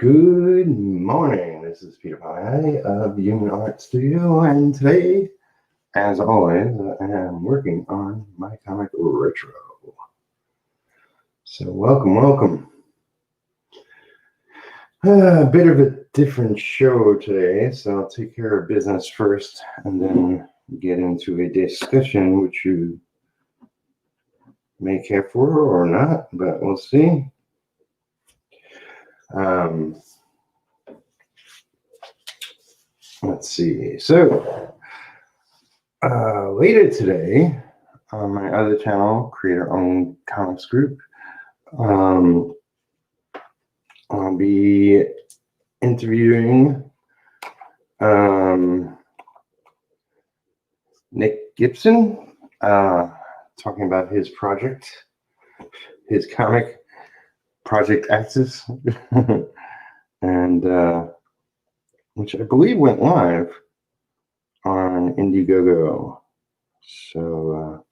Good morning. This is Peter Pye of Human Art Studio, and today, as always, I am working on my comic retro. So welcome. A bit of a different show today, so I'll take care of business first and then get into a discussion which you may care for or not, but we'll see. Let's see. So later today on my other channel, Creator-Owned Comics Group, I'll be interviewing Nick Gibson, talking about his project, his comic Project Axis, and which I believe went live on Indiegogo. So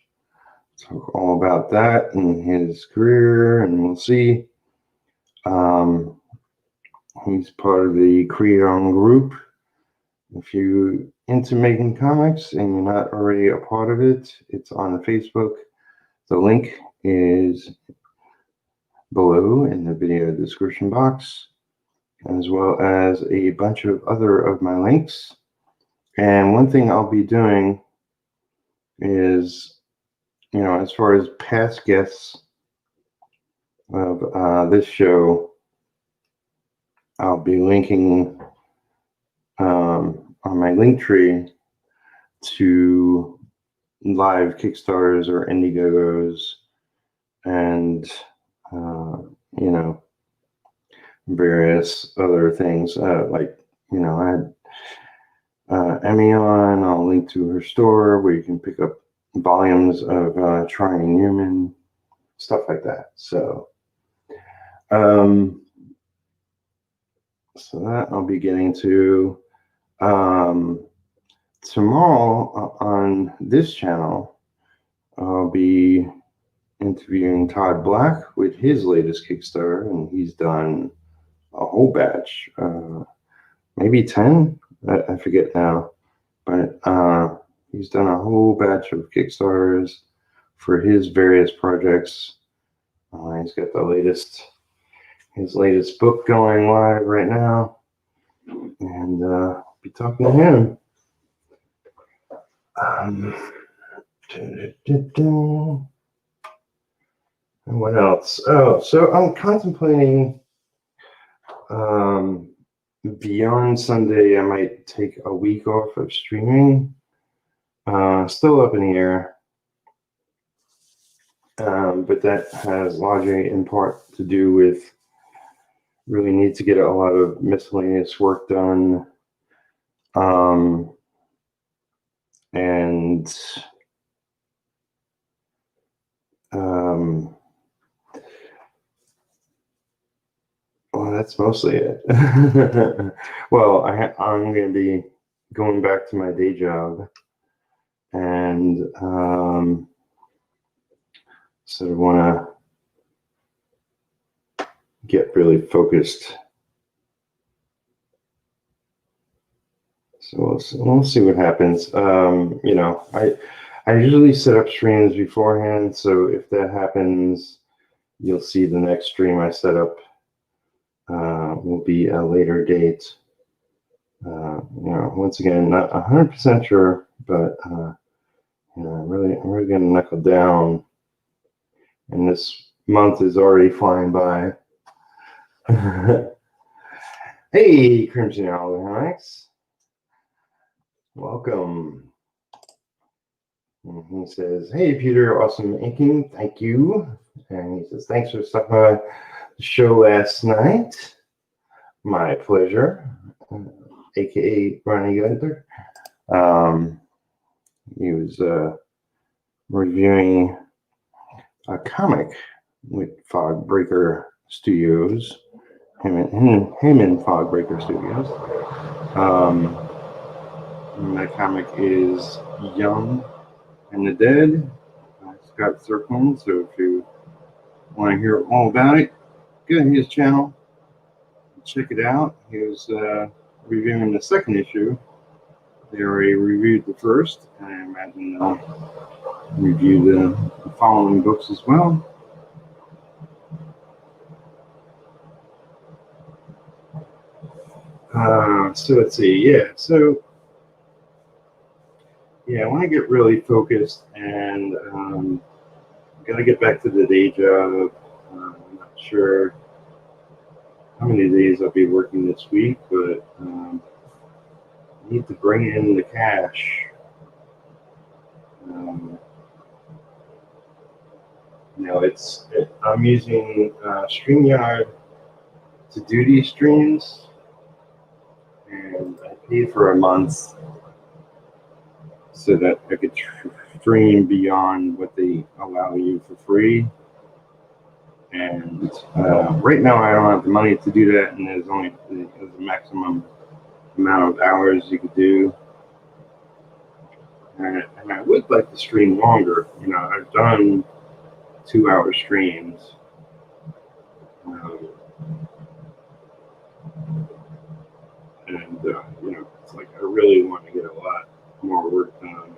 talk all about that and his career, and we'll see. He's part of the Creator-Owned group. If you're into making comics and you're not already a part of it, it's on Facebook. The link is below in the video description box, as well as a bunch of other of my links. And one thing I'll be doing is, as far as past guests of this show, I'll be linking on my link tree to live Kickstarters or Indiegogos and various other things. I had Emmy on. I'll link to her store where you can pick up volumes of Trying Human, stuff like that. So that I'll be getting to. Tomorrow on this channel, I'll be interviewing Todd Black with his latest Kickstarter, and he's done a whole batch, maybe 10, I forget now, but he's done a whole batch of Kickstarters for his various projects. He's got his latest book going live right now, and be talking to him. And what else? Oh, so I'm contemplating beyond Sunday, I might take a week off of streaming. Still up in the air. But that has largely in part to do with really need to get a lot of miscellaneous work done. Well, that's mostly it. Well, I'm going to be going back to my day job and sort of want to get really focused. So we'll see what happens. I usually set up streams beforehand, so if that happens, you'll see the next stream I set up will be a later date. Once again, not 100% sure, but I'm really gonna knuckle down. And this month is already flying by. Hey, Crimson Alcoholics. Welcome. And he says, "Hey, Peter, awesome inking. Thank you." And he says, "Thanks for stopping by the show last night." My pleasure. AKA Ronnie Gunther. He was reviewing a comic with Fogbreaker Studios. Him and Fogbreaker Studios. That comic is Young and the Dead, Scott Zirkman. So if you want to hear all about it, go to his channel. check it out. He was reviewing the second issue. They already reviewed the first, and I imagine they'll review the following books as well. So let's see. I want to get really focused, and got to get back to the day job. I'm not sure how many days I'll be working this week, but I need to bring in the cash. I'm using StreamYard to do these streams, and I paid for a month so that I could stream beyond what they allow you for free. And right now I don't have the money to do that, and there's a maximum amount of hours you could do. And I would like to stream longer. I've done 2-hour streams. It's like I really want to get a lot more work done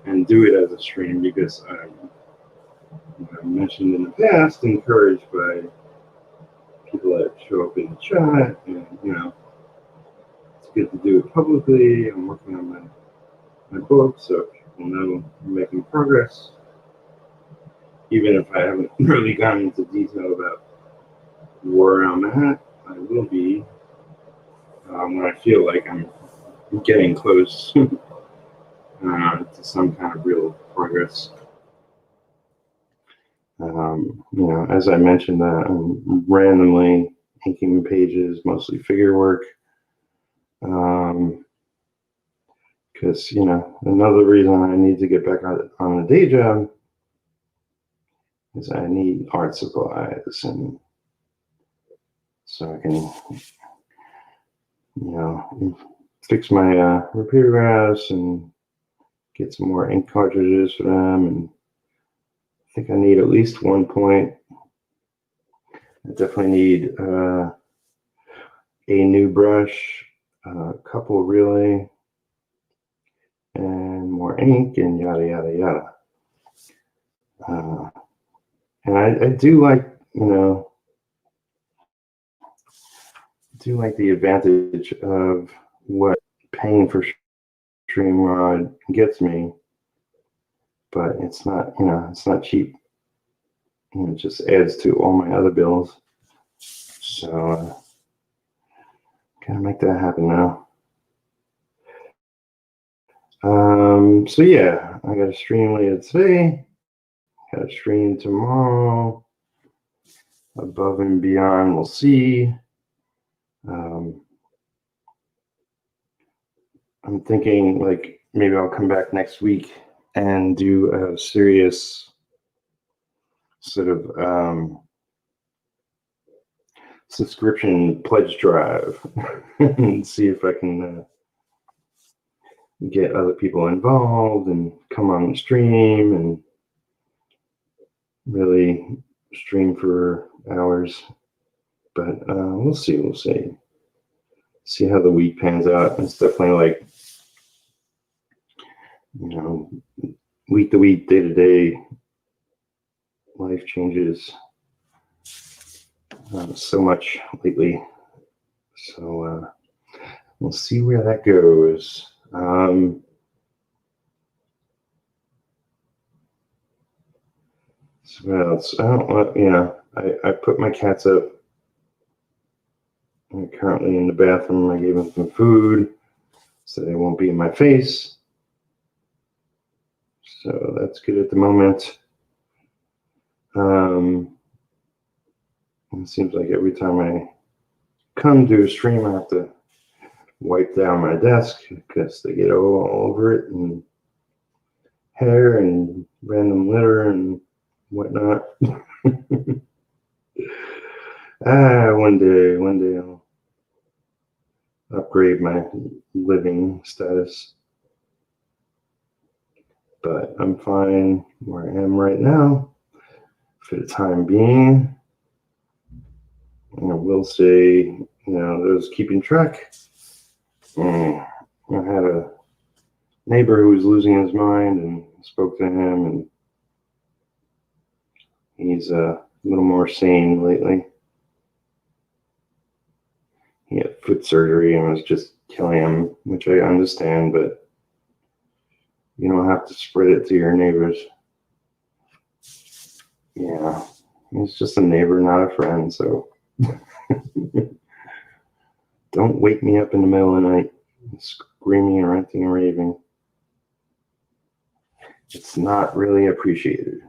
and do it as a stream, because I mentioned in the past, encouraged by people that show up in the chat, and it's good to do it publicly. I'm working on my book, so people know I'm making progress, even if I haven't really gone into detail about where I'm at. I will be when I feel like I'm getting close to some kind of real progress. As I mentioned, I'm randomly inking pages, mostly figure work. Because, another reason I need to get back on the day job is I need art supplies, and so I can, fix my repeater and get some more ink cartridges for them. And I think I need at least 1 point. I definitely need a new brush, a couple really, and more ink, and yada yada yada. And I do like, the advantage of what paying for StreamYard gets me, but it's not, it's not cheap. It just adds to all my other bills. So gotta make that happen now. I got a stream later today. Got a stream tomorrow. Above and beyond, we'll see. I'm thinking like maybe I'll come back next week and do a serious sort of subscription pledge drive and see if I can get other people involved and come on the stream and really stream for hours. But we'll see. See how the week pans out. It's definitely like, week to week, day to day, life changes so much lately. So we'll see where that goes. So what else? I don't want, I put my cats up. They're currently in the bathroom. I gave them some food so they won't be in my face. So that's good at the moment. It seems like every time I come to a stream, I have to wipe down my desk because they get all over it, and hair and random litter and whatnot. One day I'll upgrade my living status. But I'm fine where I am right now for the time being. I'm will say, those keeping track. I had a neighbor who was losing his mind and spoke to him, and he's a little more sane lately. He had foot surgery and was just killing him, which I understand, but you don't have to spread it to your neighbors. Yeah, he's just a neighbor, not a friend, so don't wake me up in the middle of the night screaming and ranting and raving. It's not really appreciated.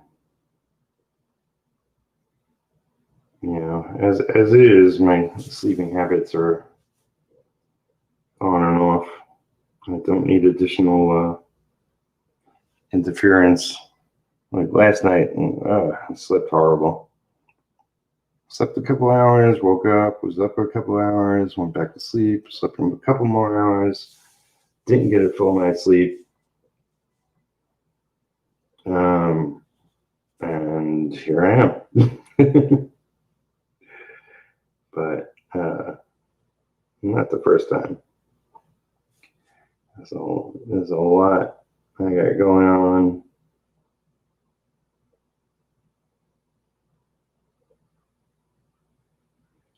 As it is, my sleeping habits are on and off. I don't need additional interference. Like last night, I slept horrible. Slept a couple hours, woke up, was up for a couple hours, went back to sleep, slept for a couple more hours, didn't get a full night's sleep. And here I am. But not the first time. There's a lot I got going on.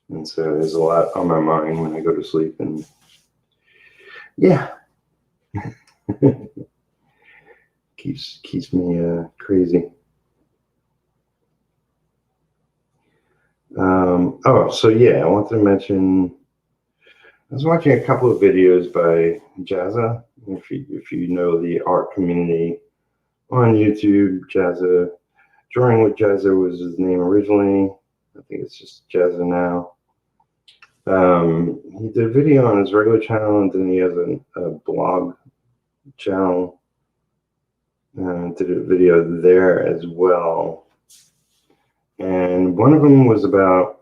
And so there's a lot on my mind when I go to sleep, and yeah, keeps me crazy. So yeah, I wanted to mention, I was watching a couple of videos by Jazza. If you know the art community on YouTube, Jazza, Drawing with Jazza was his name originally. I think it's just Jazza now. He did a video on his regular channel, and then he has a blog channel. Did a video there as well. And one of them was about,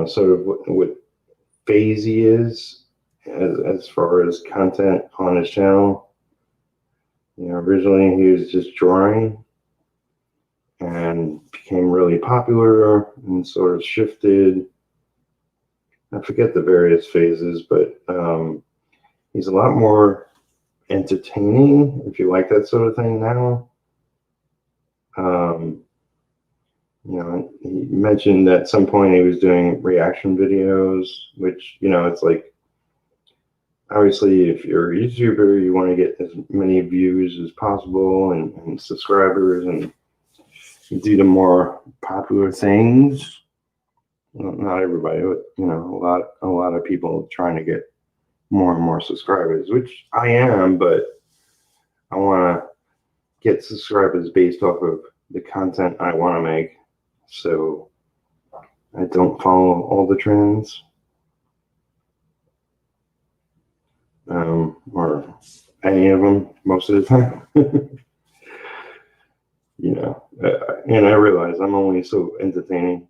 sort of what phase he is as far as content on his channel. Originally he was just drawing and became really popular and sort of shifted. I forget the various phases, but he's a lot more entertaining, if you like that sort of thing now. He mentioned at some point he was doing reaction videos, which, it's like, obviously, if you're a YouTuber, you want to get as many views as possible and subscribers, and you do the more popular things. Well, not everybody, but a lot of people trying to get more and more subscribers, which I am, but I want to get subscribers based off of the content I want to make, so I don't follow all the trends, or any of them most of the time. And I realize I'm only so entertaining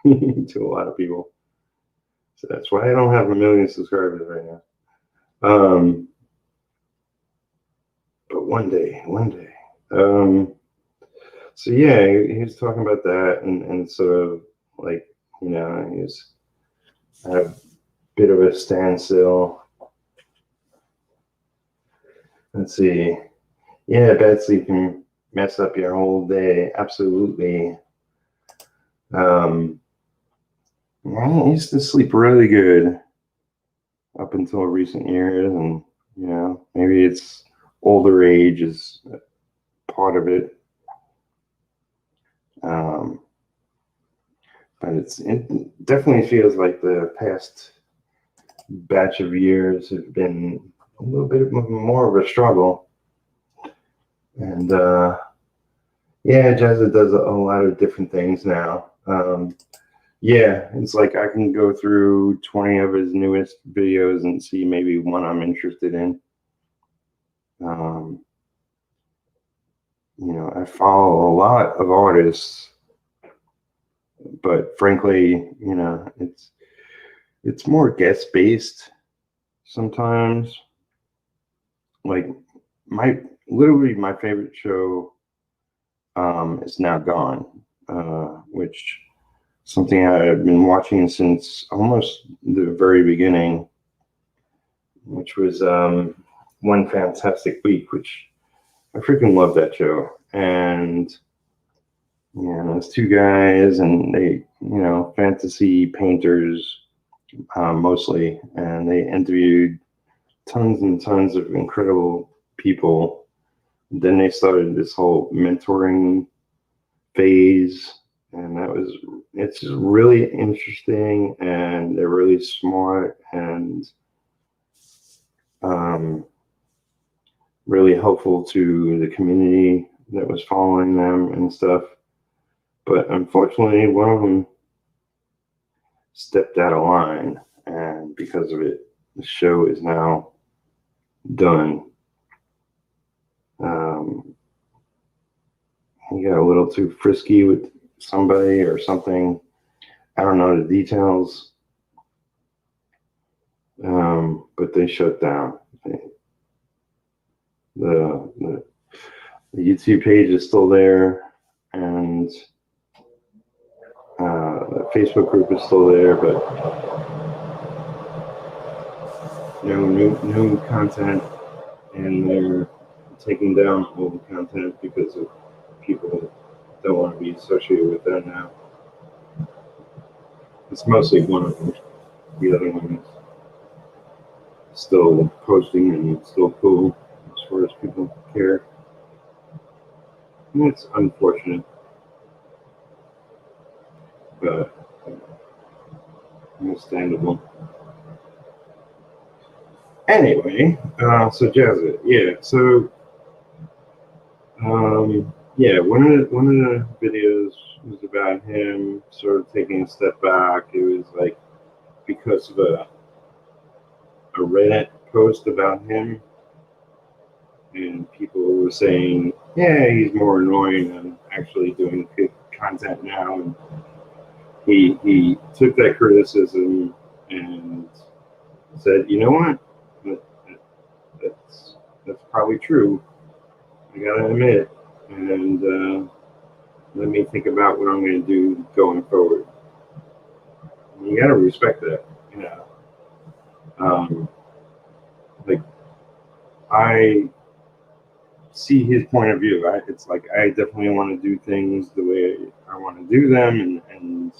to a lot of people, so that's why I don't have 1 million subscribers right now. But one day. So yeah, he was talking about that, and sort of like, he's at a bit of a standstill. Let's see. Yeah, bad sleep can mess up your whole day. Absolutely. I used to sleep really good up until recent years, and maybe it's older age is part of it. But it definitely feels like the past batch of years have been a little bit more of a struggle. And Jazza does a lot of different things now. It's like I can go through 20 of his newest videos and see maybe one I'm interested in. I follow a lot of artists, but frankly, it's more guest based sometimes. Like literally my favorite show is now gone, which something I've been watching since almost the very beginning, which was One Fantastic Week, which I freaking love that show. And those two guys, and they, fantasy painters mostly, and they interviewed tons and tons of incredible people. Then they started this whole mentoring phase, and it's just really interesting, and they're really smart and really helpful to the community that was following them and stuff. But unfortunately, one of them stepped out of line, and because of it, the show is now done. He got a little too frisky with somebody or something. I don't know the details, but they shut down. The YouTube page is still there, and the Facebook group is still there, but no new content, and they're taking down old content because of people don't want to be associated with that now. It's mostly one of them. The other one is still posting and it's still cool as far as people care. And it's unfortunate, but understandable. Anyway, so Jazzy, yeah. So, one of the videos was about him sort of taking a step back. It was like because of a Reddit post about him, and people were saying, yeah, he's more annoying than actually doing good content now. And he took that criticism and said, you know what, that's probably true. I gotta admit, and let me think about what I'm going to do going forward. And you gotta respect that, like I see his point of view. It's like I definitely want to do things the way I want to do them, and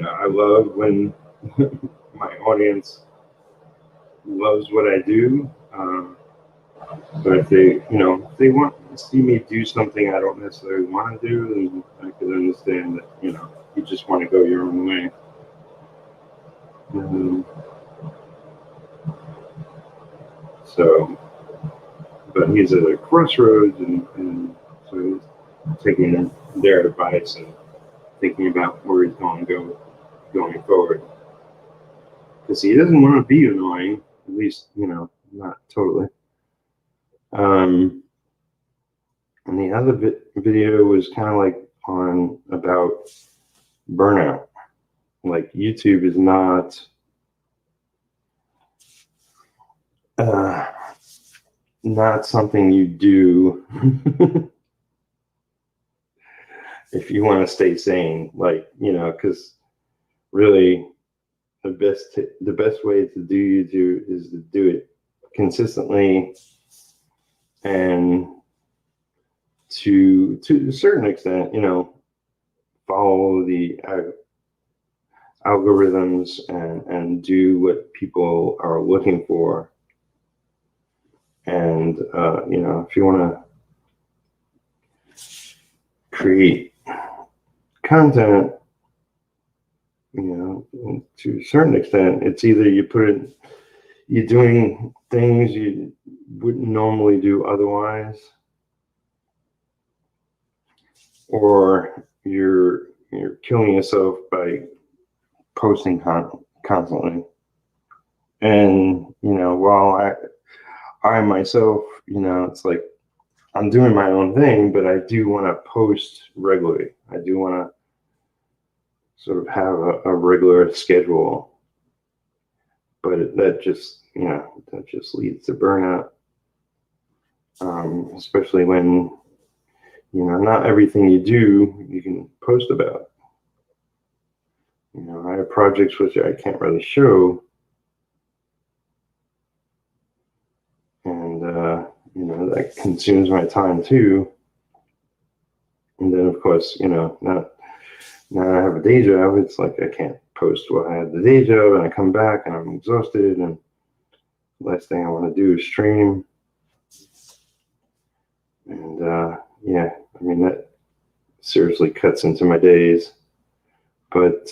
I love when my audience loves what I do. But if they want to see me do something I don't necessarily want to do, then I can understand that you just want to go your own way. So, but he's at a crossroads, and so he's taking their advice and thinking about where he's going to go going forward. Because he doesn't want to be annoying, at least, not totally. And the other video was kind of like about burnout. Like YouTube is not something you do if you want to stay sane, because really the best way to do YouTube is to do it consistently and to a certain extent, follow the algorithms and do what people are looking for. And if you want to create content, to a certain extent, it's either you're doing things you wouldn't normally do otherwise, or you're killing yourself by posting constantly. And while I myself, it's like I'm doing my own thing, but I do want to post regularly. I do want to sort of have a regular schedule, but that just leads to burnout, especially when you know, not everything you do you can post about. You know, I have projects which I can't really show, and you know, that consumes my time too. And then, of course, you know, now I have a day job. It's like I can't post while I have the day job, and I come back and I'm exhausted, and the last thing I want to do is stream. And yeah, I mean, that seriously cuts into my days. But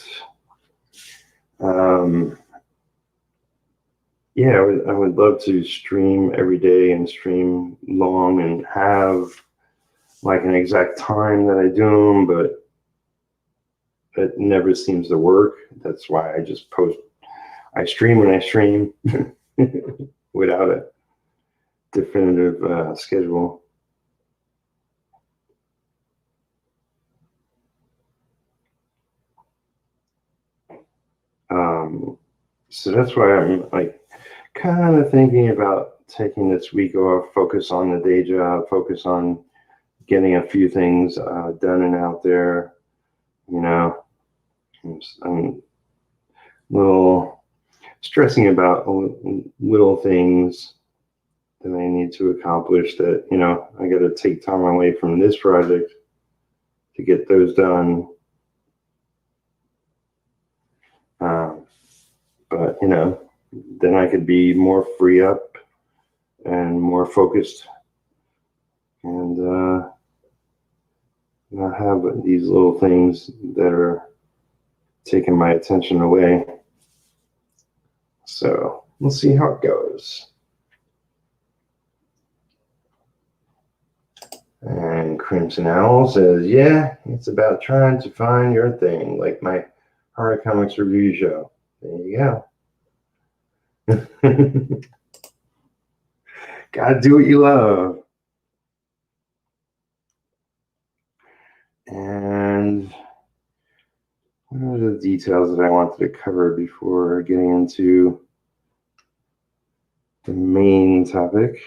yeah, I would love to stream every day and stream long and have like an exact time that I do them, but it never seems to work. That's why I just post. I stream when I stream without a definitive schedule. So that's why I'm like kind of thinking about taking this week off, focus on the day job, focus on getting a few things done and out there. You know, I'm a little stressing about little things that I need to accomplish that, you know, I got to take time away from this project to get those done. But, you know, then I could be more free up and more focused and not have these little things that are taking my attention away. So we'll see how it goes. And Crimson Owl says, yeah, it's about trying to find your thing, like my horror comics review show. There you go. Gotta do what you love. And what are the details that I wanted to cover before getting into the main topic?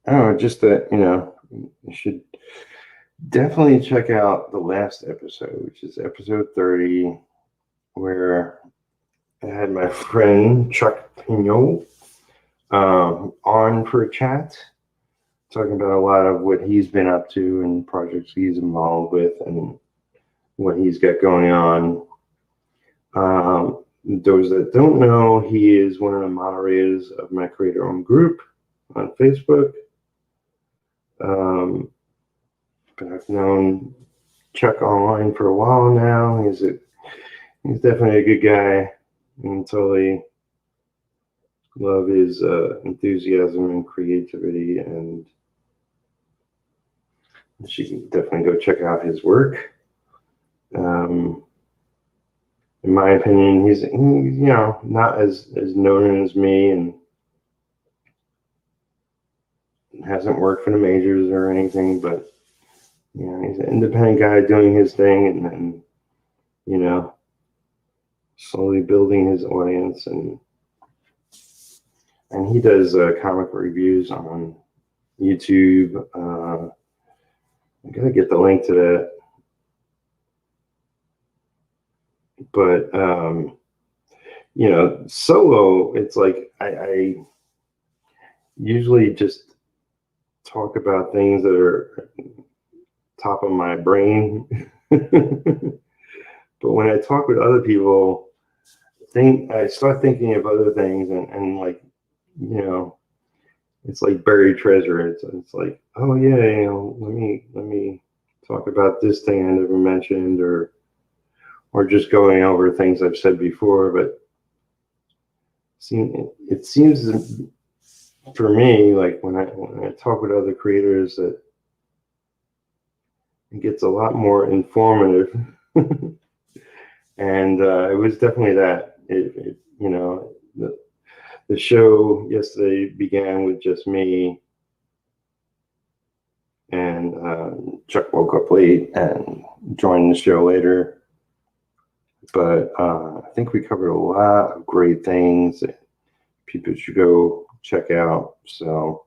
Oh, just that, you know, you should definitely check out the last episode, which is episode 30, where I had my friend Chuckpino on for a chat, talking about a lot of what he's been up to and projects he's involved with and what he's got going on. Those that don't know, he is one of the moderators of my creator-owned group on Facebook. But I've known Chuck online for a while now. He's definitely a good guy, and totally love his enthusiasm and creativity. And you can definitely go check out his work. In my opinion, he's you know, not as known as me, and hasn't worked for the majors or anything, but you know, he's an independent guy doing his thing, and you know, slowly building his audience, and he does comic reviews on YouTube. I gotta get the link to that, but you know, solo, it's like I usually just talk about things that are top of my brain. But when I talk with other people, I start thinking of other things, and like, you know, it's like buried treasure. It's like, oh yeah, you know, let me talk about this thing I never mentioned, or just going over things I've said before. But it seems for me, like when I talk with other creators, that it gets a lot more informative. And it was definitely that. You know, the show yesterday began with just me, and Chuck woke up late and joined the show later. But I think we covered a lot of great things. People should go check out. So,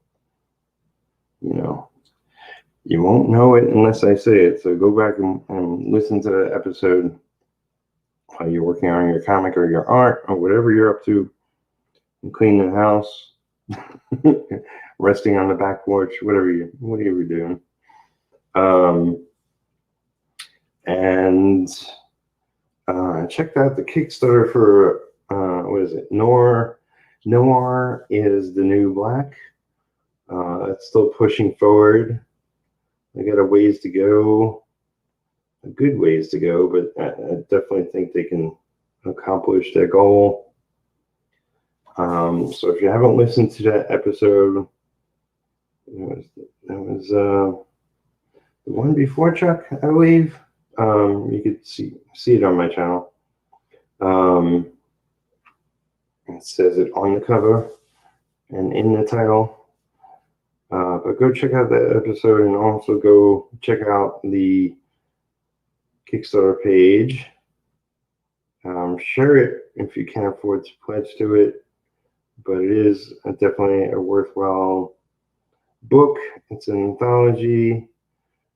you won't know it unless I say it. So go back and listen to the episode while you're working on your comic or your art or whatever you're up to, and cleaning the house, resting on the back porch, whatever you're doing. And I checked out the Kickstarter for what is it? Noir is the new black. That's still pushing forward. They got a ways to go, a good ways to go, but I definitely think they can accomplish their goal. So if you haven't listened to that episode, that was the one before Chuck, I believe. You could see it on my channel. It says it on the cover and in the title. But go check out that episode, and also go check out the Kickstarter page. Share it if you can afford to pledge to it, but it is definitely a worthwhile book. It's an anthology.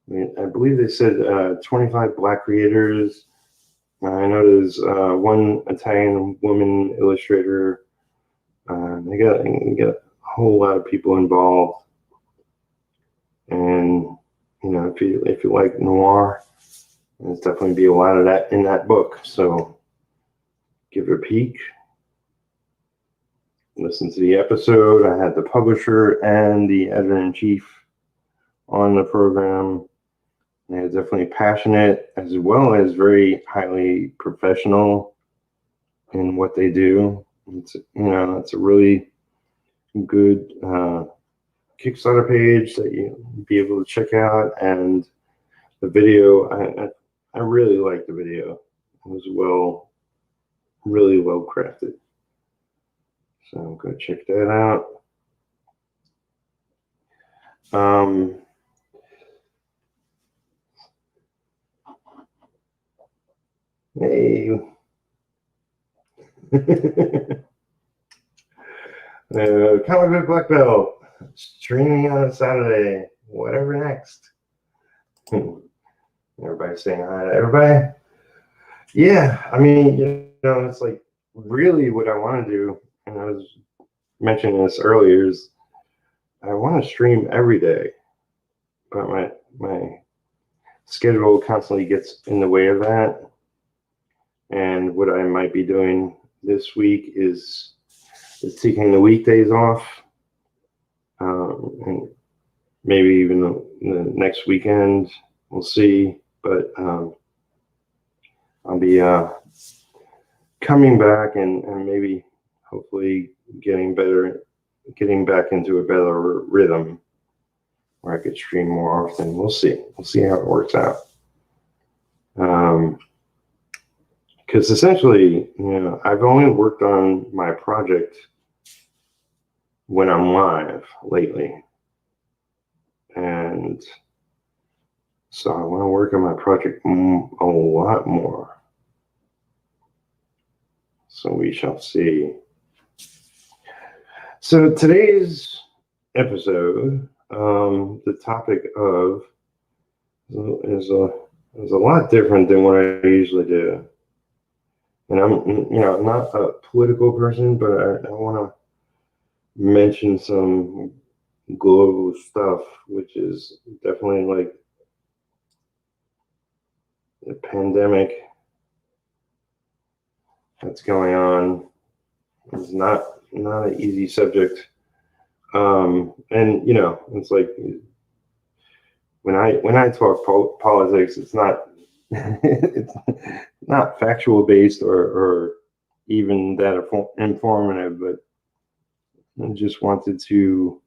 I believe they said 25 Black creators. I know there's one Italian woman illustrator. They got a whole lot of people involved. And if you like noir, there's definitely be a lot of that in that book. So give it a peek. Listen to the episode. I had the publisher and the editor-in-chief on the program. They're definitely passionate, as well as very highly professional in what they do. It's a really good Kickstarter page that you'll be able to check out. And the video, I really like the video. It was really well crafted. So go check that out. Hey. Comic book black belt streaming on a Saturday. Whatever next. Everybody saying hi to everybody. Yeah, I mean, it's like really what I want to do, and I was mentioning this earlier, is I want to stream every day, but my schedule constantly gets in the way of that. And what I might be doing this week is taking the weekdays off, and maybe even the next weekend. We'll see. But I'll be coming back and maybe hopefully getting back into a better rhythm where I could stream more often. We'll see. We'll see how it works out. Because essentially, I've only worked on my project when I'm live lately. And so I want to work on my project a lot more. So we shall see. So today's episode, the topic of is a lot different than what I usually do. And I'm not a political person, but I want to mention some global stuff, which is definitely like the pandemic that's going on. It's not an easy subject. And it's like when I talk politics, it's not it's not factual based or even that informative, but I just wanted to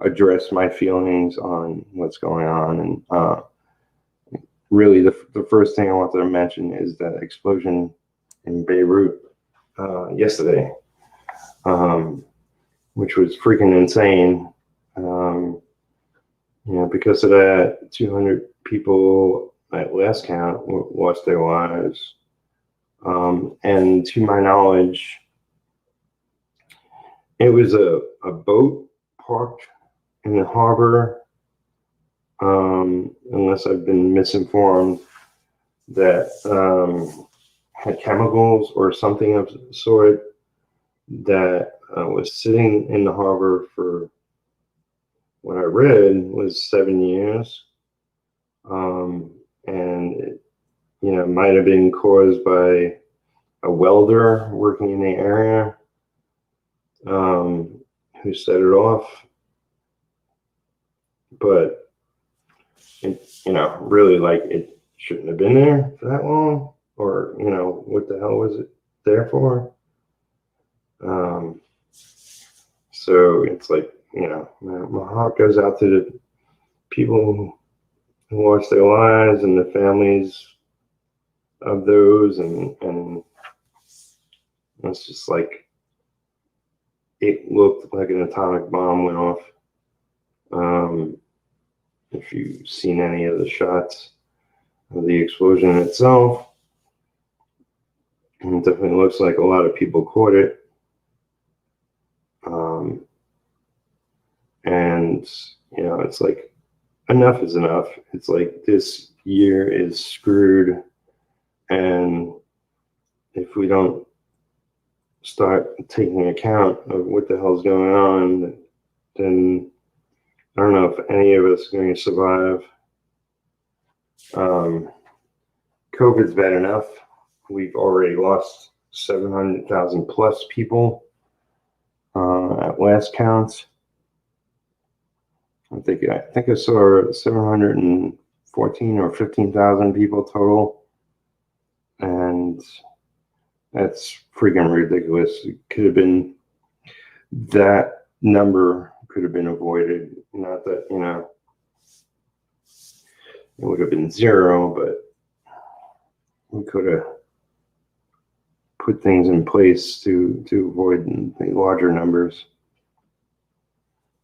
address my feelings on what's going on. And really the first thing I wanted to mention is that explosion in Beirut yesterday, which was freaking insane. Because of that, 200 people at last count lost their lives. And to my knowledge, it was a boat parked in the harbor, unless I've been misinformed, that had chemicals or something of the sort that was sitting in the harbor for what I read was 7 years. And it, might have been caused by a welder working in the area who set it off. But it, really, like, it shouldn't have been there for that long, or what the hell was it there for? So it's like, my heart goes out to the people who lost their lives and the families of those, and it's just like, it looked like an atomic bomb went off. If you've seen any of the shots of the explosion itself, it definitely looks like a lot of people caught it. And it's like, enough is enough. It's like, this year is screwed, and if we don't start taking account of what the hell's going on, then I don't know if any of us are going to survive. COVID's bad enough. We've already lost 700,000 plus people at last count. I think I saw 714 or 15,000 people total, and that's freaking ridiculous. It could have been, that number could have been avoided. Not that, it would have been zero, but we could have put things in place to avoid the larger numbers.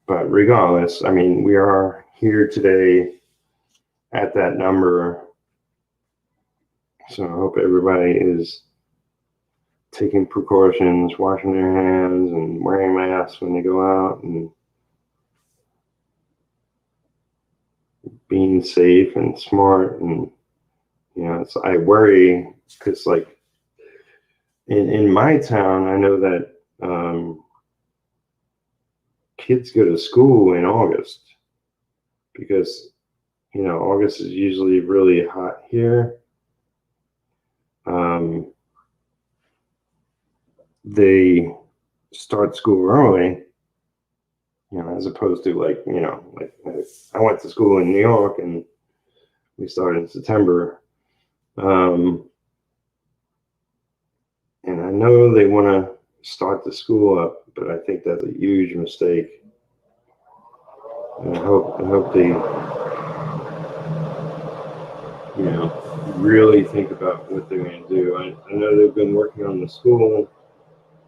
But regardless, I mean, we are here today at that number. So I hope everybody is taking precautions, washing their hands, and wearing masks when they go out, and being safe and smart. And I worry because, like, in my town, I know that kids go to school in August because August is usually really hot here. They start school early, as opposed to, like, I went to school in New York and we started in September. And I know they want to start the school up, but I think that's a huge mistake. And I hope they, really think about what they're going to do. I know they've been working on the school,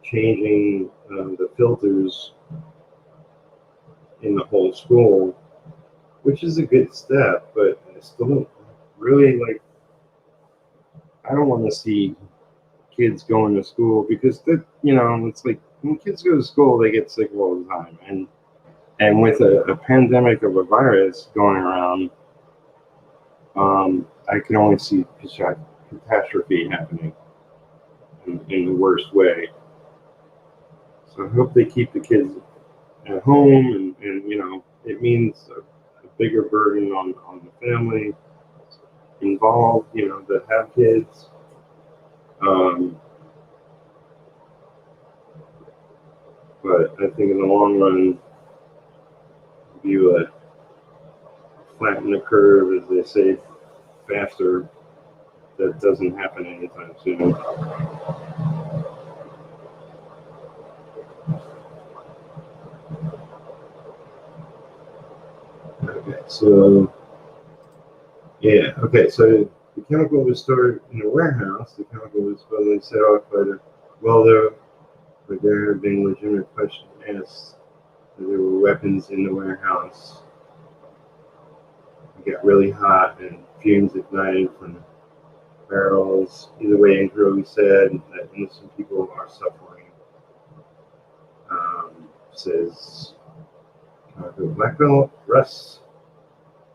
changing the filters in the whole school, which is a good step, but I still don't really, like, I don't want to see kids going to school, because it's like, when kids go to school, they get sick all the time, and with a pandemic of a virus going around, I can only see catastrophe happening in the worst way. So I hope they keep the kids at home, and it means a bigger burden on the family involved, that have kids. But I think in the long run, if you flatten the curve, as they say, faster, that doesn't happen anytime soon. Okay, so the chemical was stored in a warehouse. The chemical was supposedly set off by the welder, but there have been legitimate questions asked that there were weapons in the warehouse. It got really hot and fumes ignited from the barrels. Either way, Andrew said that innocent people are suffering. says, black belt, Russ.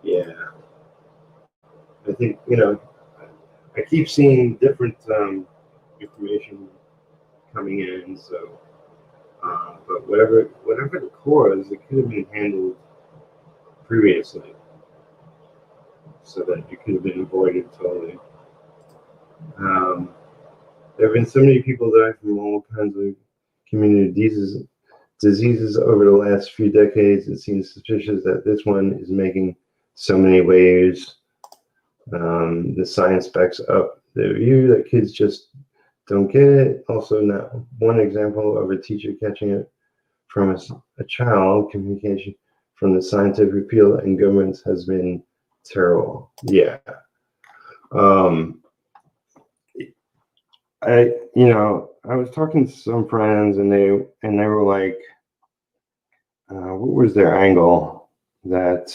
Yeah. I think, I keep seeing different information coming in, so, but whatever the cause, it could have been handled previously, so that it could have been avoided totally. There have been so many people die from all kinds of community diseases over the last few decades. It seems suspicious that this one is making so many waves. The science backs up the view that kids just don't get it. Also, not one example of a teacher catching it from a child. Communication from the scientific field and governments has been terrible. Yeah. I was talking to some friends, and they were like, what was their angle? That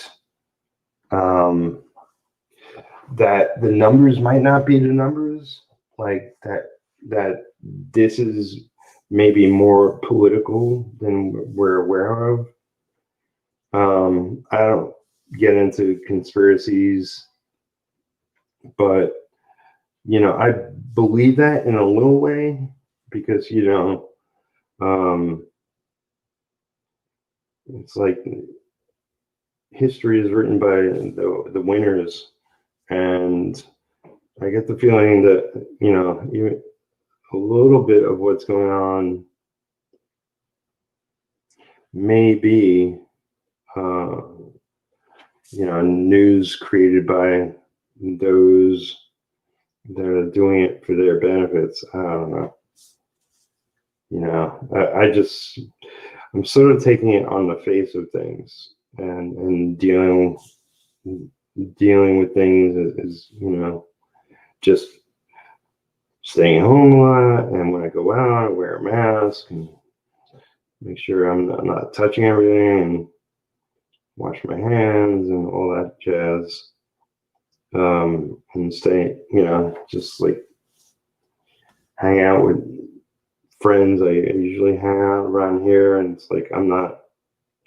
that the numbers might not be the numbers, like that this is maybe more political than we're aware of. I don't get into conspiracies, but I believe that in a little way, because it's like history is written by the winners, and I get the feeling that even a little bit of what's going on may be news created by those that are doing it for their benefits. I don't know. I'm sort of taking it on the face of things, and dealing with things is just staying home a lot, and when I go out, I wear a mask and make sure I'm not touching everything, and wash my hands and all that jazz. And stay, just like hang out with friends I usually hang out around here, and it's like I'm not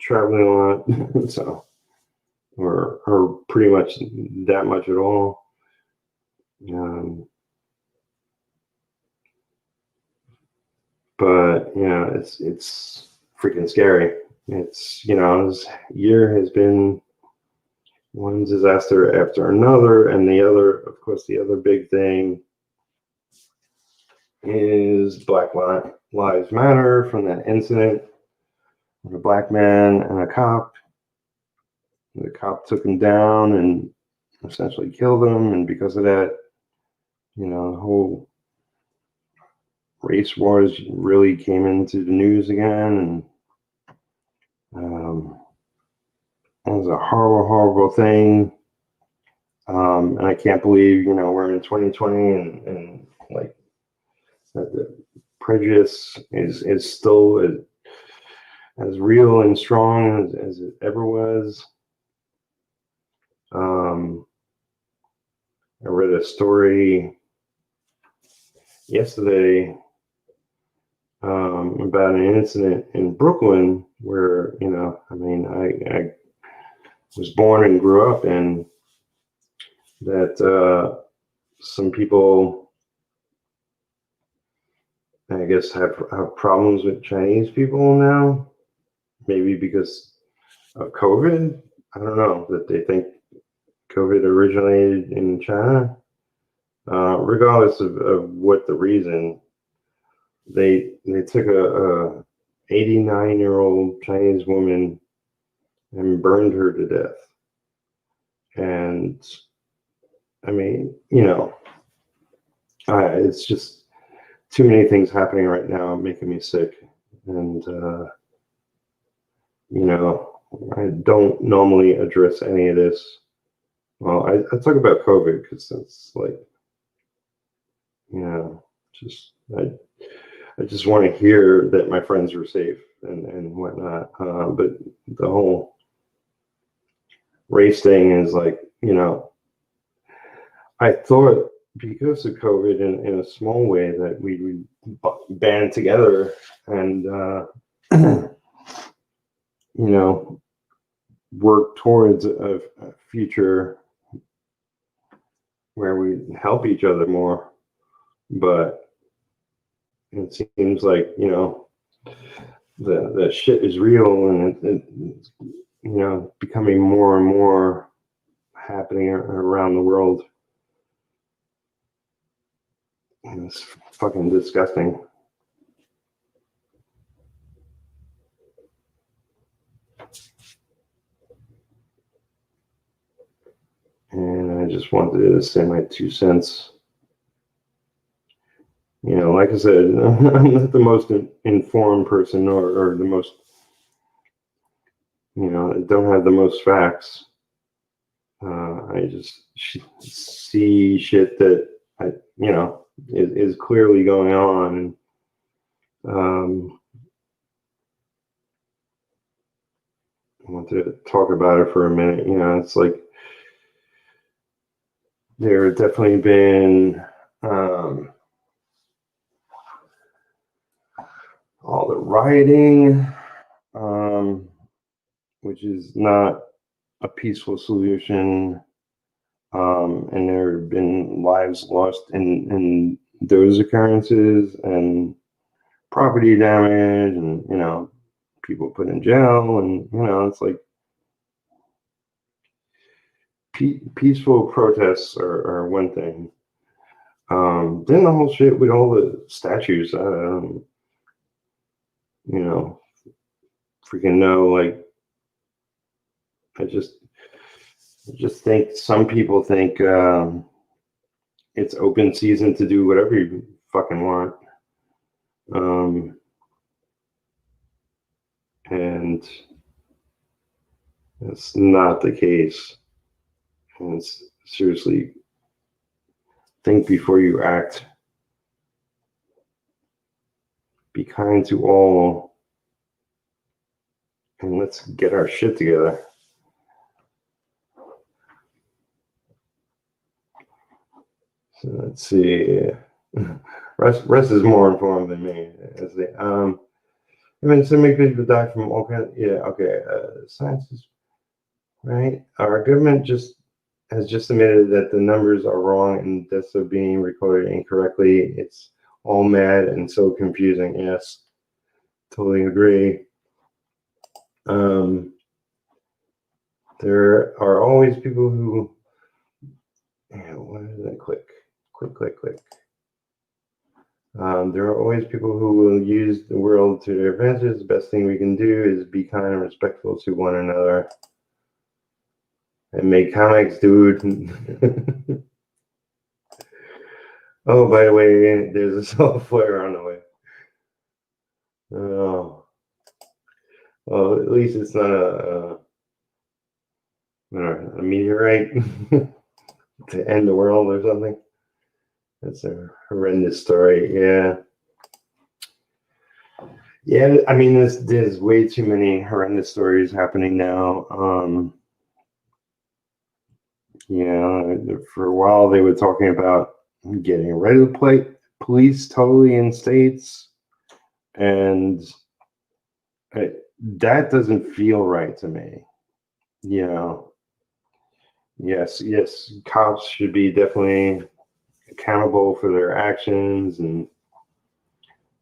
traveling a lot, so or pretty much that much at all. But it's freaking scary. It's this year has been one disaster after another, and of course, the other big thing is Black Lives Matter, from that incident with a black man and a cop. The cop took him down and essentially killed him, and because of that, the whole race wars really came into the news again, and it was a horrible, horrible thing. And I can't believe we're in 2020, and like that the prejudice is still as real and strong as it ever was. I read a story yesterday about an incident in Brooklyn where I was born and grew up in, that some people, I guess, have problems with Chinese people now, maybe because of COVID. I don't know, that they think COVID originated in China. Regardless of what the reason, they took a 89-year-old Chinese woman and burned her to death. And it's just too many things happening right now, making me sick. And I don't normally address any of this. Well, I talk about COVID because that's like, I just want to hear that my friends are safe and whatnot. But the whole race thing is like, I thought because of COVID, in a small way, that we would band together and you know, work towards a future where we help each other more. But it seems like, you know, the shit is real, and it's, you know, becoming more and more happening around the world. And it's fucking disgusting. And I just wanted to say my 2 cents. You know, like I said, I'm not the most informed person, or the most, you know, I don't have the most facts. I just see shit that you know, is clearly going on. I want to talk about it for a minute. You know, it's like there have definitely been all the rioting, which is not a peaceful solution. And there have been lives lost in those occurrences, and property damage, and, you know, people put in jail, and, you know, it's like peaceful protests are one thing. Then the whole shit with all the statues, you know, freaking know, like, I just think some people think it's open season to do whatever you fucking want. And it's not the case. And it's seriously, think before you act. Be kind to all, and let's get our shit together. So let's see. Russ is more informed than me. I mean, so many people die from all kinds. Yeah, okay. Science is right. Our government has just admitted that the numbers are wrong and deaths are being recorded incorrectly. It's all mad and so confusing. Yes, totally agree. There are always people who. Yeah, why did I click? Click. There are always people who will use the world to their advantage. The best thing we can do is be kind and respectful to one another. And make comics, dude. Oh, by the way, there's a software on the way. Oh, well, at least it's not a meteorite to end the world or something. That's a horrendous story. Yeah. Yeah, I mean, there's way too many horrendous stories happening now. You know, for a while they were talking about getting rid of the police totally in states, and that doesn't feel right to me. You know, yes, cops should be definitely accountable for their actions, and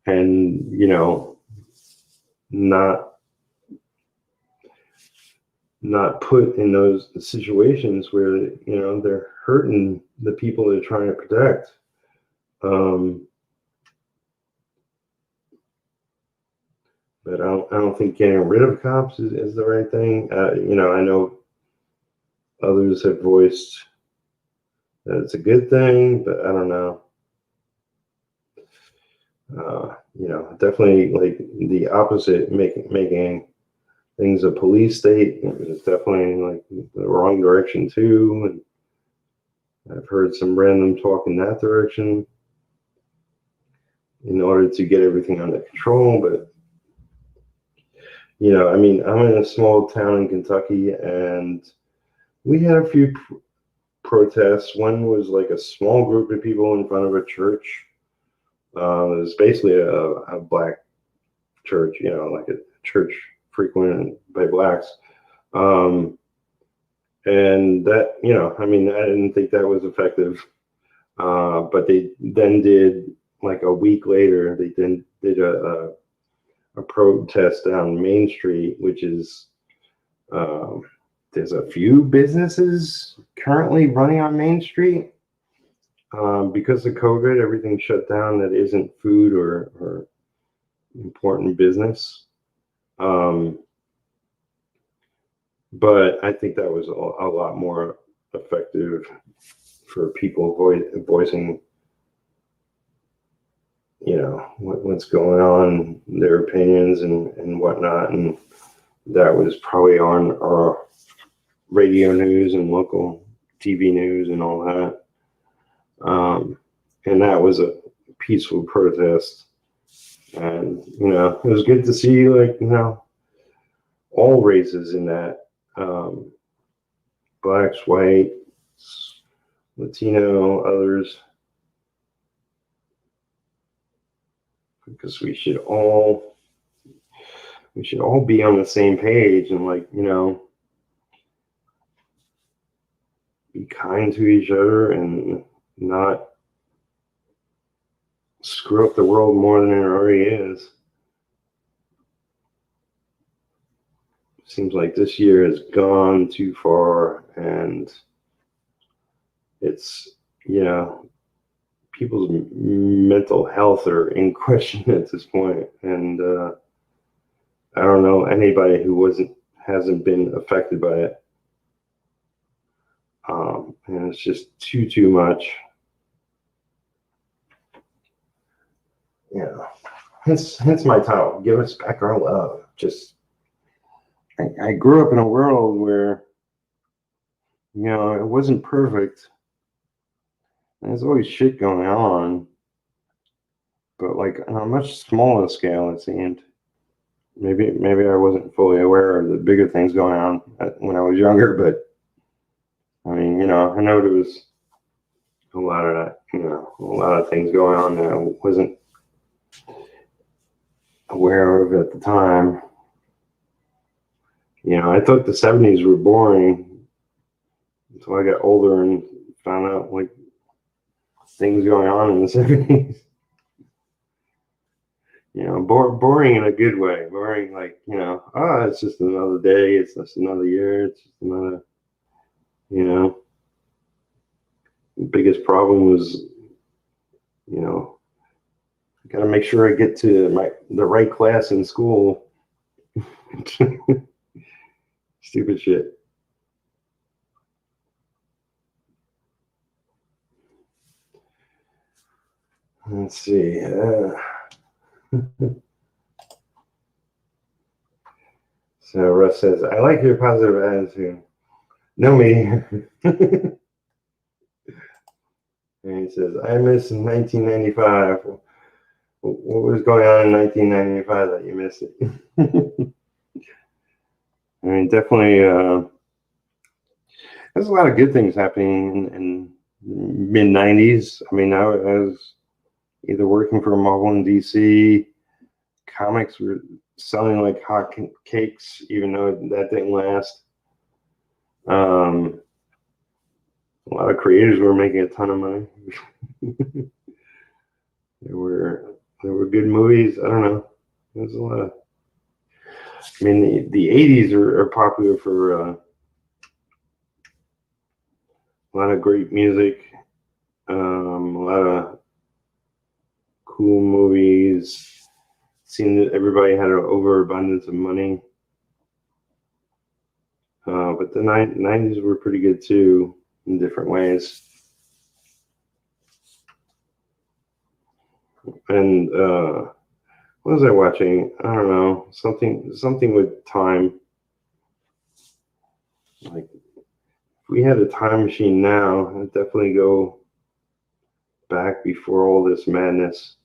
you know, not put in those situations where, you know, they're hurting the people they're trying to protect. But I don't think getting rid of cops is the right thing. You know, I know others have voiced that it's a good thing, but I don't know. You know, definitely like the opposite, making things a police state is definitely like the wrong direction too. And I've heard some random talk in that direction in order to get everything under control. But, you know, I mean, I'm in a small town in Kentucky, and we had a few protests. One was like a small group of people in front of a church. It was basically a black church, you know, like a church frequented by blacks. And that, I mean, I didn't think that was effective. But they then did, like a week later, they then did a protest down Main Street, which is, there's a few businesses currently running on Main Street. Because of COVID, everything shut down that isn't food or important business. But I think that was a lot more effective for people voicing, what's going on, their opinions and whatnot. And that was probably on our radio news and local TV news and all that. And that was a peaceful protest. And, it was good to see, all races in that. Blacks, white, Latino, others. Because we should all be on the same page and, be kind to each other and not screw up the world more than it already is. Seems like this year has gone too far, and it's, people's mental health are in question at this point. And I don't know anybody who hasn't been affected by it. And it's just too much. Hence my title, Give Us Back Our Love. Just, I grew up in a world where, it wasn't perfect. There's always shit going on, but on a much smaller scale, it seemed. Maybe I wasn't fully aware of the bigger things going on when I was younger, but I mean, I know there was a lot of that, a lot of things going on that I wasn't aware of at the time. I thought the 70s were boring until I got older and found out things going on in the 70s. Boring in a good way. Boring, it's just another day, it's just another year, it's just another, the biggest problem was, gotta make sure I get to the right class in school. Stupid shit. Let's see. So Russ says, I like your positive attitude. No, me. And he says, I miss 1995. What was going on in 1995 that you missed it? I mean, definitely, there's a lot of good things happening in mid-90s. I mean, I was either working for Marvel in DC, comics were selling like hot cakes, even though that didn't last. A lot of creators were making a ton of money. There were good movies. I don't know. There's a lot of. I mean, the 80s are popular for a lot of great music, a lot of cool movies. Seemed that everybody had an overabundance of money. But the 90s were pretty good too, in different ways. And what was I watching? I don't know. Something with time. Like, if we had a time machine now, I'd definitely go back before all this madness.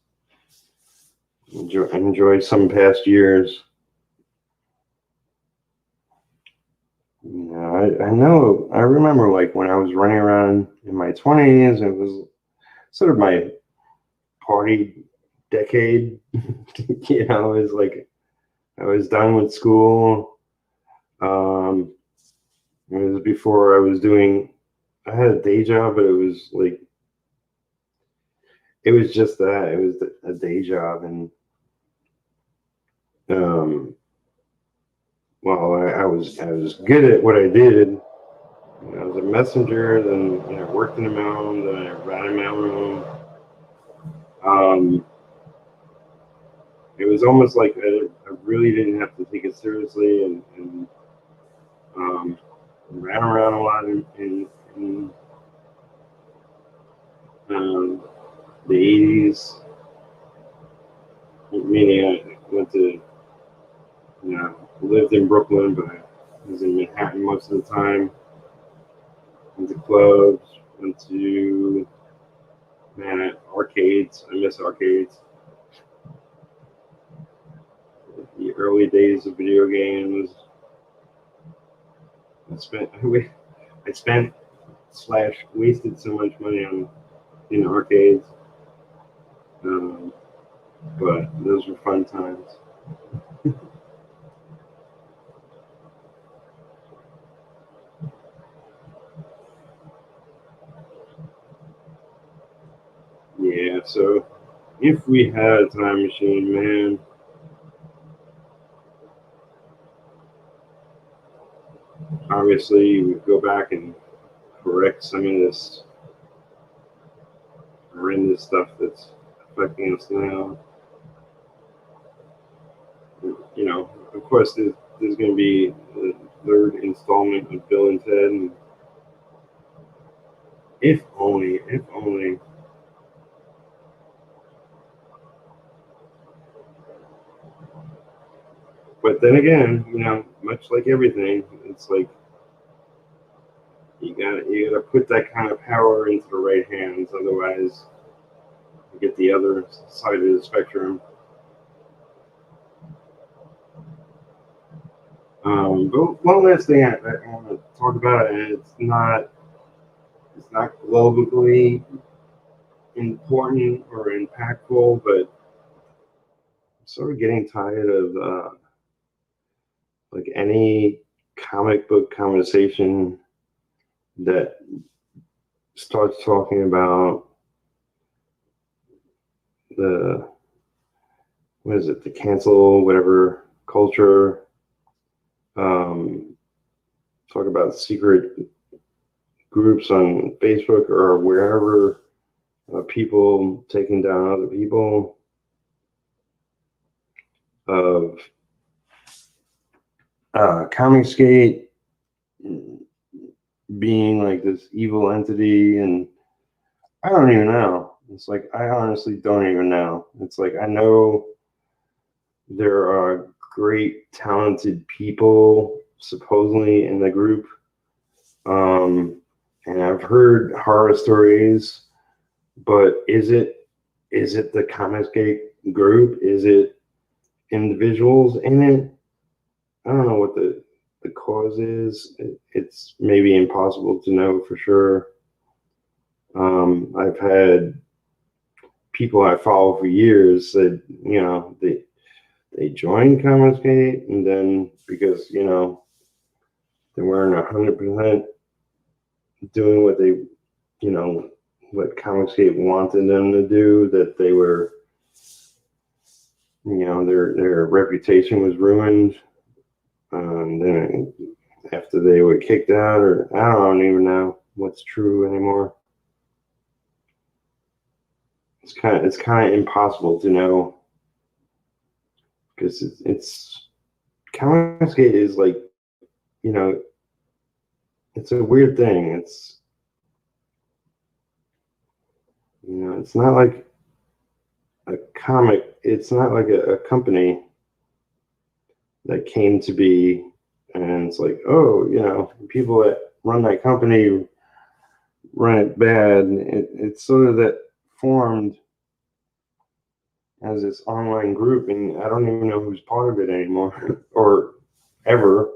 Enjoy some past years. I remember when I was running around in my 20s, it was sort of my party decade. It was I was done with school. It was before I was doing. I had a day job, but it was like it was just that. It was a day job, and um, well, I was good at what I did. I was a messenger, then I worked in the mailroom, then I ran in the mailroom. It was almost like I really didn't have to take it seriously, and um, ran around a lot in the 80s. Meaning I went to, lived in Brooklyn, but I was in Manhattan most of the time. Went to clubs, went to, arcades. I miss arcades. The early days of video games. I spent slash wasted so much money on in arcades, um, but those were fun times. Yeah, so if we had a time machine, man, obviously we'd go back and correct some of this horrendous stuff that's affecting us now. Of course, there's going to be the third installment of Bill and Ted, and if only. But then again, much like everything, it's like you gotta put that kind of power into the right hands, otherwise you get the other side of the spectrum. But one last thing I want to talk about, and it's not globally important or impactful, but I'm sort of getting tired of like any comic book conversation that starts talking about the what is it, the cancel whatever culture, talk about secret groups on Facebook or wherever, people taking down other people, of Comicsgate being like this evil entity, and I don't even know. It's like I honestly don't even know. It's like I know there are great talented people supposedly in the group, and I've heard horror stories, but is it the Comicsgate group? Is it individuals in it? I don't know what the cause is. It's maybe impossible to know for sure. I've had people I follow for years said, they joined Comicsgate, and then because they weren't 100% doing what what Comicsgate wanted them to do, that they were, their reputation was ruined. Then after they were kicked out, or I don't even know what's true anymore. It's kind of impossible to know, because it's Comicsgate is like, you know it's a weird thing. It's not like a comic. It's not like a company that came to be, and it's like, oh, people that run that company run it bad. It's sort of that formed as this online group, and I don't even know who's part of it anymore, or ever,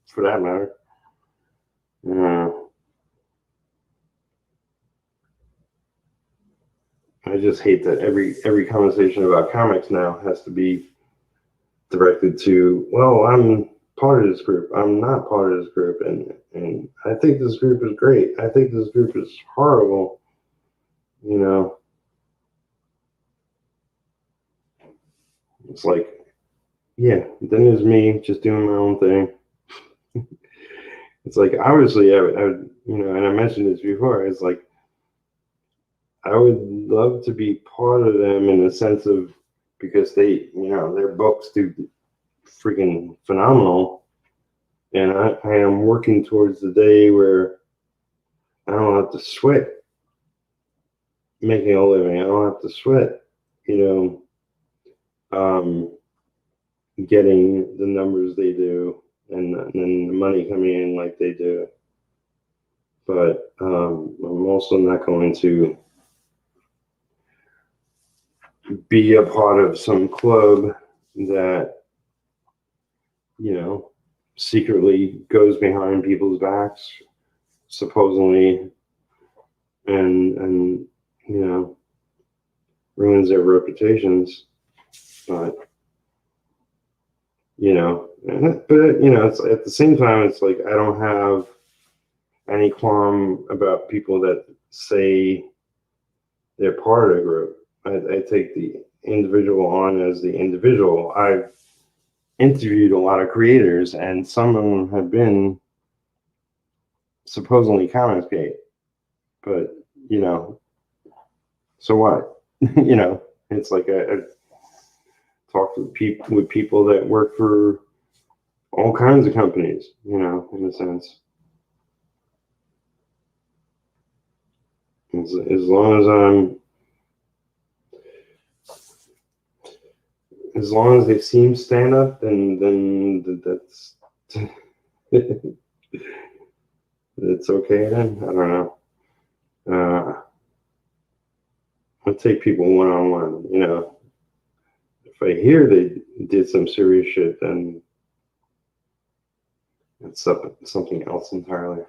for that matter. I just hate that every conversation about comics now has to be directed to, well, I'm part of this group. I'm not part of this group, and I think this group is great. I think this group is horrible. You know, it's like, yeah, then there's me just doing my own thing. It's like, obviously, I would, and I mentioned this before. It's like, I would love to be part of them in the sense of, because they, their books do freaking phenomenal, and I am working towards the day where I don't have to sweat making a living. I don't have to sweat, getting the numbers they do, and the money coming in like they do. But I'm also not going to be a part of some club that, secretly goes behind people's backs, supposedly, and ruins their reputations. But it's at the same time, it's like I don't have any qualm about people that say they're part of a group. I take the individual on as the individual. I've interviewed a lot of creators, and some of them have been supposedly Comicsgate, but so what? It's like I talked with people that work for all kinds of companies, in a sense. As long as they seem stand up, then that's it's okay then. I don't know. I take people one-on-one, If I hear they did some serious shit, then it's something else entirely.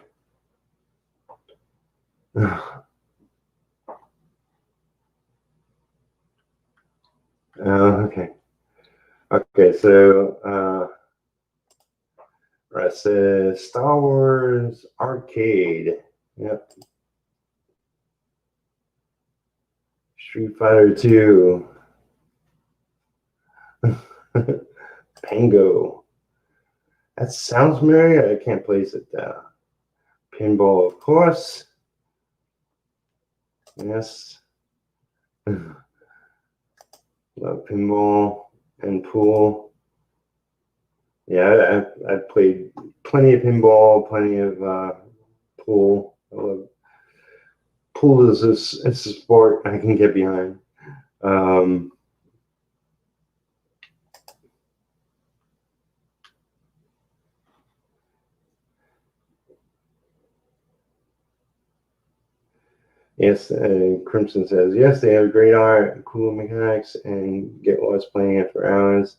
Okay. Okay, so it says Star Wars Arcade. Yep. Street Fighter 2. Pango. That sounds familiar. I can't place it down. Pinball, of course. Yes. Love pinball and pool. Yeah, I've played plenty of pinball, plenty of pool. I love pool. It's a sport I can get behind. Yes, Crimson says, yes, they have great art, cool mechanics, and get lost playing it for hours.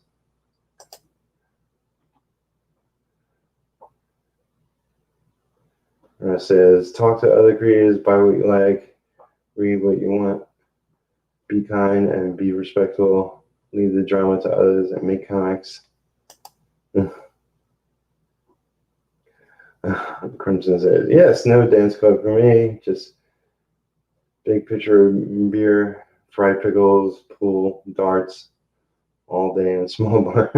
Says, talk to other creators, buy what you like, read what you want, be kind and be respectful, leave the drama to others, and make comics. Crimson says, yes, no dance club for me, just big pitcher of beer, fried pickles, pool, darts, all day in a small bar.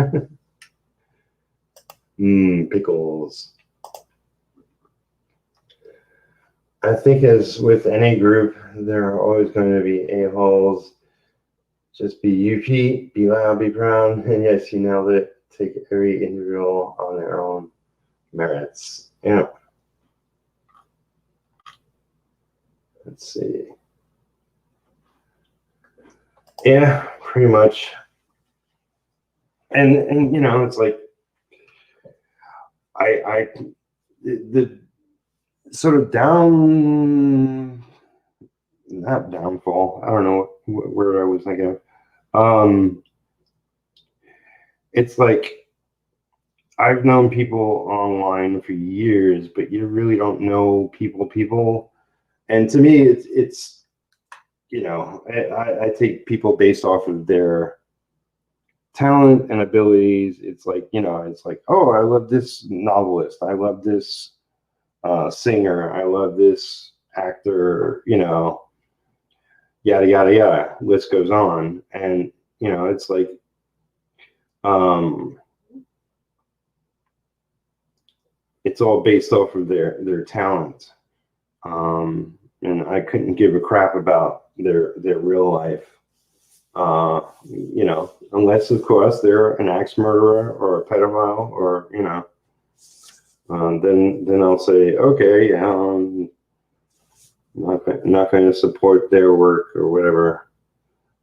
Pickles. I think as with any group, there are always going to be a-holes. Just be you, Pete, be loud, be proud, and yes, you nailed it. Take every individual on their own merits. Yeah. Let's see. Yeah, pretty much. And it's like the sort of not downfall. I don't know where I was thinking of. It's like I've known people online for years, but you really don't know people. And to me, it's I take people based off of their talent and abilities. It's like, it's like, oh, I love this novelist. I love this singer. I love this actor, yada, yada, yada. List goes on. And, it's like, it's all based off of their talent. And I couldn't give a crap about their real life. Unless of course they're an axe murderer or a pedophile, or then I'll say, okay, yeah, I'm not going to support their work or whatever.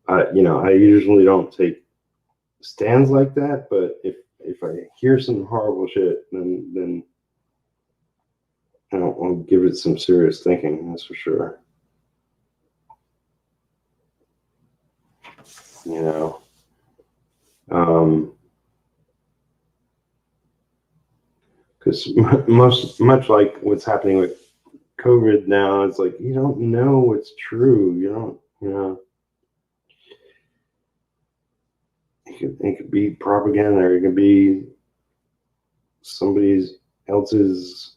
I usually don't take stands like that, but if I hear some horrible shit, then I'll give it some serious thinking. That's for sure. Because much like what's happening with COVID now, it's like you don't know what's true. It could be propaganda, or it could be somebody else's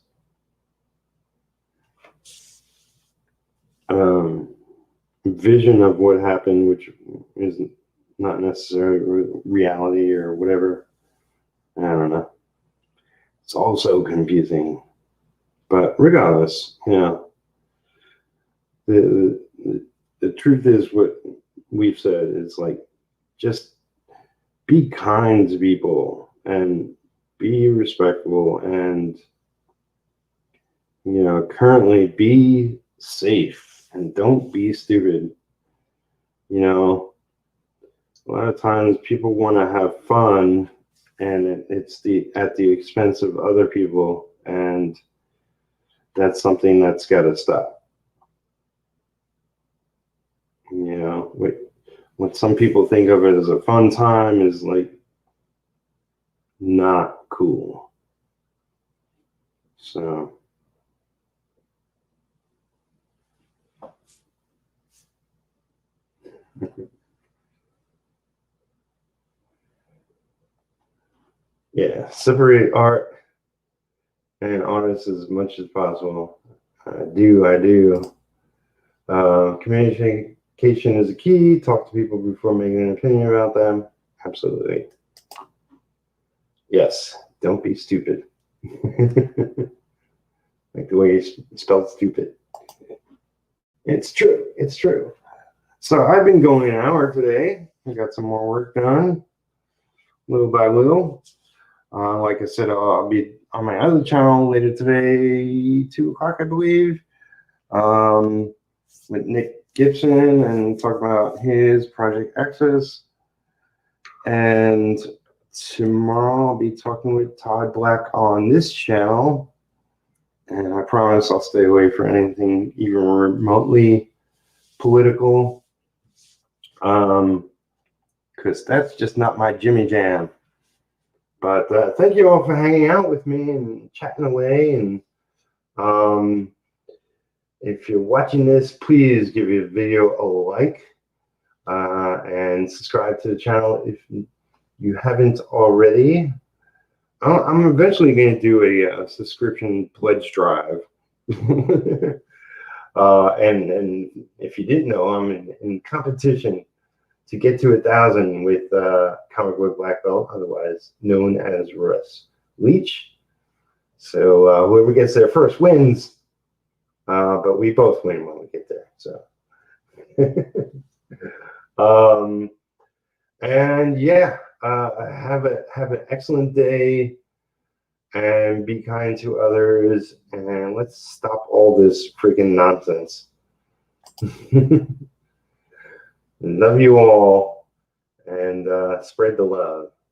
vision of what happened, which is not necessarily reality or whatever. I don't know. It's all so confusing. But regardless, the truth is what we've said is like, just be kind to people and be respectful, and currently be safe and don't be stupid. A lot of times people want to have fun, and it's at the expense of other people, and that's something that's got to stop. What some people think of it as a fun time is like not cool. So yeah, separate art and artists as much as possible. I do. Communication is a key. Talk to people before making an opinion about them. Absolutely. Yes, don't be stupid. Like the way you spelled stupid. It's true. So I've been going an hour today. I got some more work done, little by little. Like I said, I'll be on my other channel later today, 2 o'clock, I believe, with Nick Gibson, and talk about his Project Access. And tomorrow I'll be talking with Todd Black on this channel. And I promise I'll stay away from anything even remotely political, because that's just not my Jimmy Jam. But thank you all for hanging out with me and chatting away. And if you're watching this, please give your video a like, and subscribe to the channel if you haven't already. I'm eventually going to do a subscription pledge drive. And if you didn't know, I'm in competition to get to 1,000 with Comic Book Black Belt, otherwise known as Russ Leach. So whoever gets there first wins, but we both win when we get there. So, and yeah, have an excellent day, and be kind to others, and let's stop all this freaking nonsense. Love you all, and spread the love.